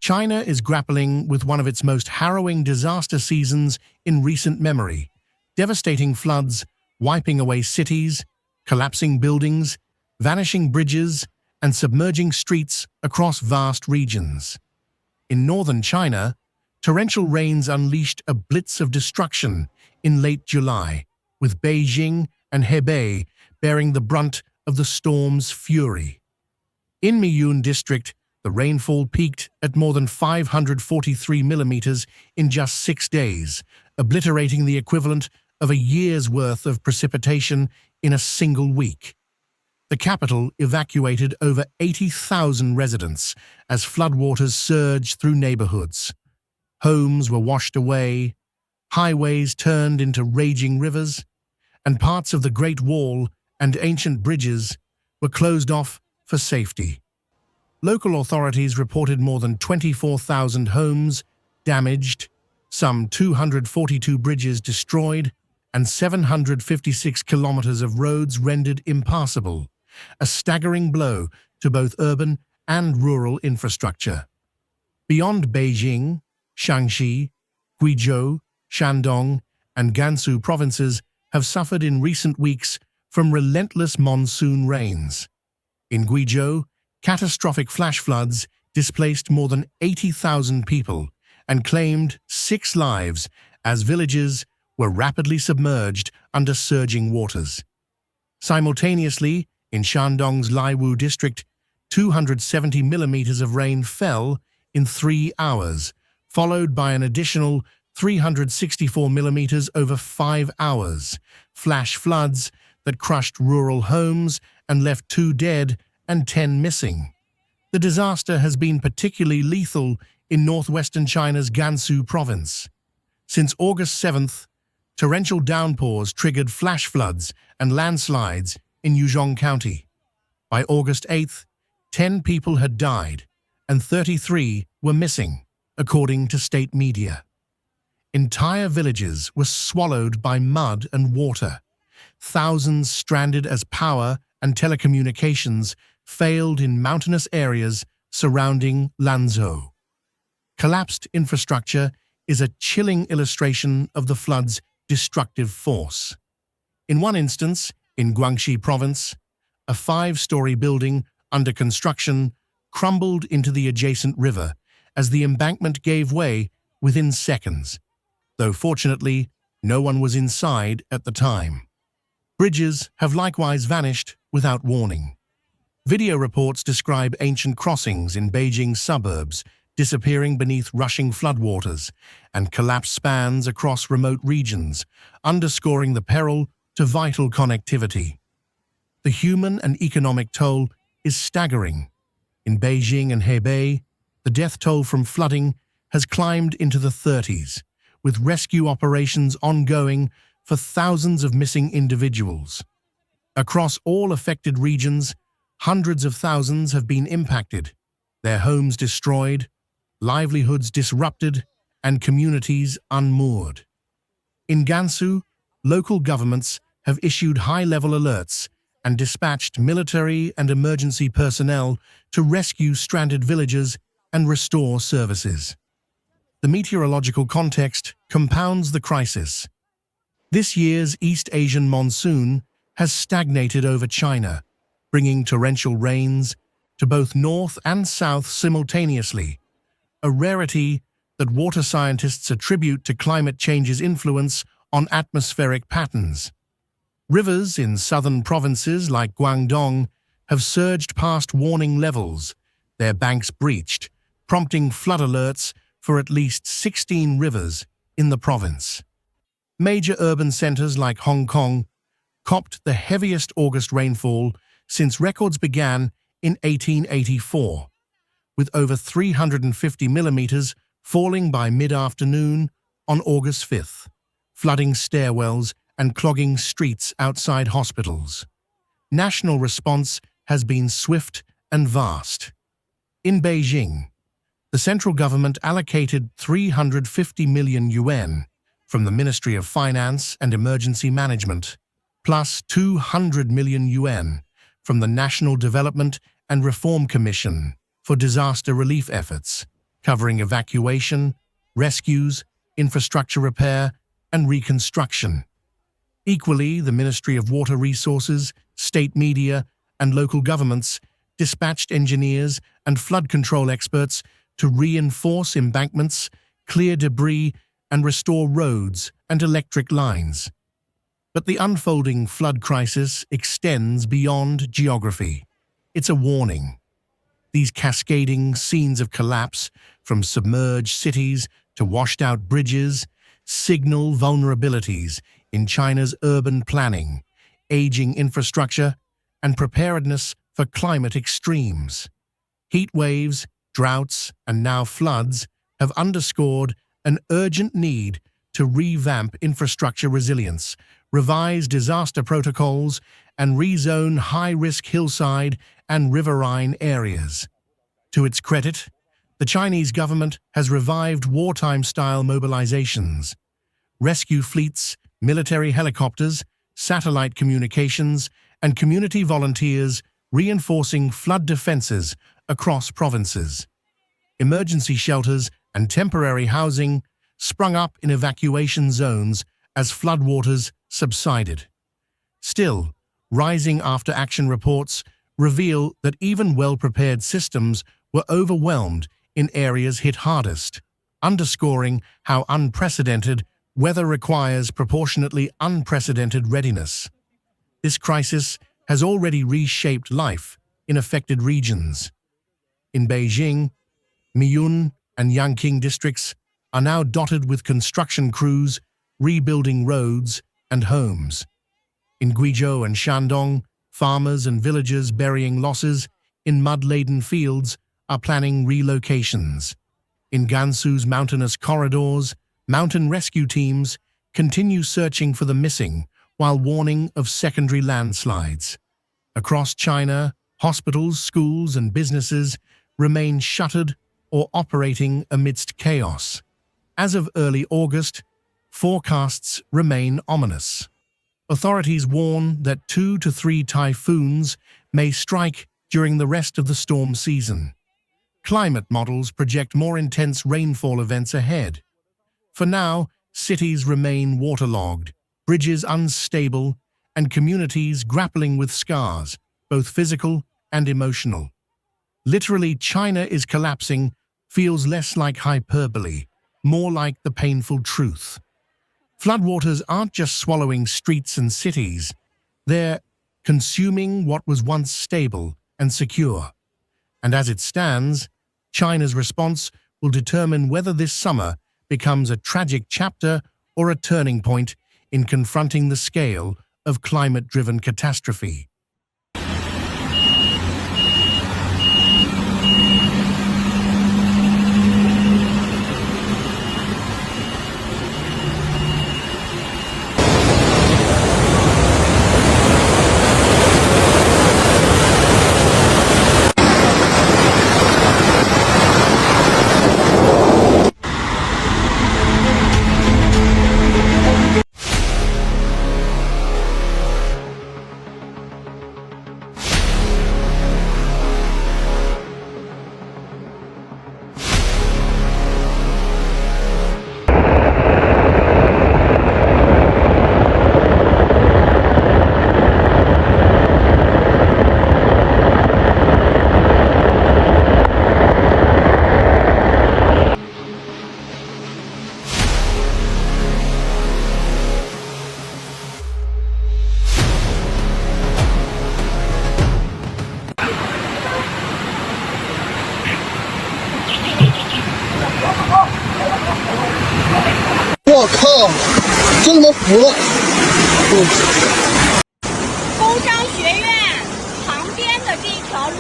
China is grappling with one of its most harrowing disaster seasons in recent memory. Devastating floods, wiping away cities, collapsing buildings, vanishing bridges, and submerging streets across vast regions. In northern China, torrential rains unleashed a blitz of destruction in late July, with Beijing and Hebei bearing the brunt of the storm's fury. In Yunnan district, the rainfall peaked at more than 543 millimeters in just 6 days, obliterating the equivalent of a year's worth of precipitation in a single week. The capital evacuated over 80,000 residents as floodwaters surged through neighborhoods. Homes were washed away, highways turned into raging rivers, and parts of the Great Wall and ancient bridges were closed off for safety. Local authorities reported more than 24,000 homes damaged, some 242 bridges destroyed, and 756 kilometers of roads rendered impassable, a staggering blow to both urban and rural infrastructure. Beyond Beijing, Shaanxi, Guizhou, Shandong, and Gansu provinces have suffered in recent weeks from relentless monsoon rains. In Guizhou, catastrophic flash floods displaced more than 80,000 people and claimed 6 lives as villages were rapidly submerged under surging waters. Simultaneously, in Shandong's Laiwu district, 270 millimeters of rain fell in 3 hours, followed by an additional 364 millimeters over 5 hours, flash floods that crushed rural homes and left 2 dead and 10 missing. The disaster has been particularly lethal in northwestern China's Gansu province. Since August 7th, torrential downpours triggered flash floods and landslides in Yunnan County. By August 8th, 10 people had died and 33 were missing, according to state media. Entire villages were swallowed by mud and water. Thousands stranded as power and telecommunications failed in mountainous areas surrounding Lanzhou. Collapsed infrastructure is a chilling illustration of the flood's destructive force. In one instance, in Guangxi province, a 5-story building under construction crumbled into the adjacent river as the embankment gave way within seconds, though fortunately no one was inside at the time. Bridges have likewise vanished without warning. Video reports describe ancient crossings in Beijing's suburbs disappearing beneath rushing floodwaters and collapsed spans across remote regions, underscoring the peril to vital connectivity. The human and economic toll is staggering. In Beijing and Hebei, the death toll from flooding has climbed into the 30s, with rescue operations ongoing for thousands of missing individuals. Across all affected regions, hundreds of thousands have been impacted, their homes destroyed, livelihoods disrupted, and communities unmoored. In Gansu, local governments have issued high-level alerts and dispatched military and emergency personnel to rescue stranded villagers and restore services. The meteorological context compounds the crisis. This year's East Asian monsoon has stagnated over China, bringing torrential rains to both north and south simultaneously, a rarity that water scientists attribute to climate change's influence on atmospheric patterns. Rivers in southern provinces like Guangdong have surged past warning levels, their banks breached, prompting flood alerts for at least 16 rivers in the province. Major urban centers like Hong Kong copped the heaviest August rainfall since records began in 1884, with over 350 millimeters falling by mid-afternoon on August 5th, flooding stairwells and clogging streets outside hospitals. National response has been swift and vast. In Beijing, the central government allocated 350 million yuan from the Ministry of Finance and Emergency Management, plus 200 million yuan from the National Development and Reform Commission for disaster relief efforts, covering evacuation, rescues, infrastructure repair, and reconstruction. Equally, the Ministry of Water Resources, state media, and local governments dispatched engineers and flood control experts to reinforce embankments, clear debris, and restore roads and electric lines. But the unfolding flood crisis extends beyond geography. It's a warning. These cascading scenes of collapse, from submerged cities to washed-out bridges, signal vulnerabilities in China's urban planning, aging infrastructure, and preparedness for climate extremes. Heat waves, droughts, and now floods have underscored an urgent need to revamp infrastructure resilience, revise disaster protocols, and rezone high-risk hillside and riverine areas. To its credit, the Chinese government has revived wartime-style mobilizations. Rescue fleets, military helicopters, satellite communications, and community volunteers reinforcing flood defenses across provinces. Emergency shelters and temporary housing sprung up in evacuation zones as floodwaters subsided. Still, rising after-action reports reveal that even well-prepared systems were overwhelmed in areas hit hardest, underscoring how unprecedented weather requires proportionately unprecedented readiness. This crisis has already reshaped life in affected regions. In Beijing, Yunnan and Yangqing districts are now dotted with construction crews rebuilding roads and homes. In Guizhou and Shandong, farmers and villagers burying losses in mud-laden fields are planning relocations. In Gansu's mountainous corridors, mountain rescue teams continue searching for the missing while warning of secondary landslides. Across China, hospitals, schools, and businesses remain shuttered or operating amidst chaos. As of early August, forecasts remain ominous. Authorities warn that 2 to 3 typhoons may strike during the rest of the storm season. Climate models project more intense rainfall events ahead. For now, cities remain waterlogged, bridges unstable, and communities grappling with scars, both physical and emotional. Literally, China is collapsing feels less like hyperbole, more like the painful truth. Floodwaters aren't just swallowing streets and cities, they're consuming what was once stable and secure. And as it stands, China's response will determine whether this summer becomes a tragic chapter or a turning point in confronting the scale of climate-driven catastrophe. 我靠，真他妈服了！工商学院旁边的这条路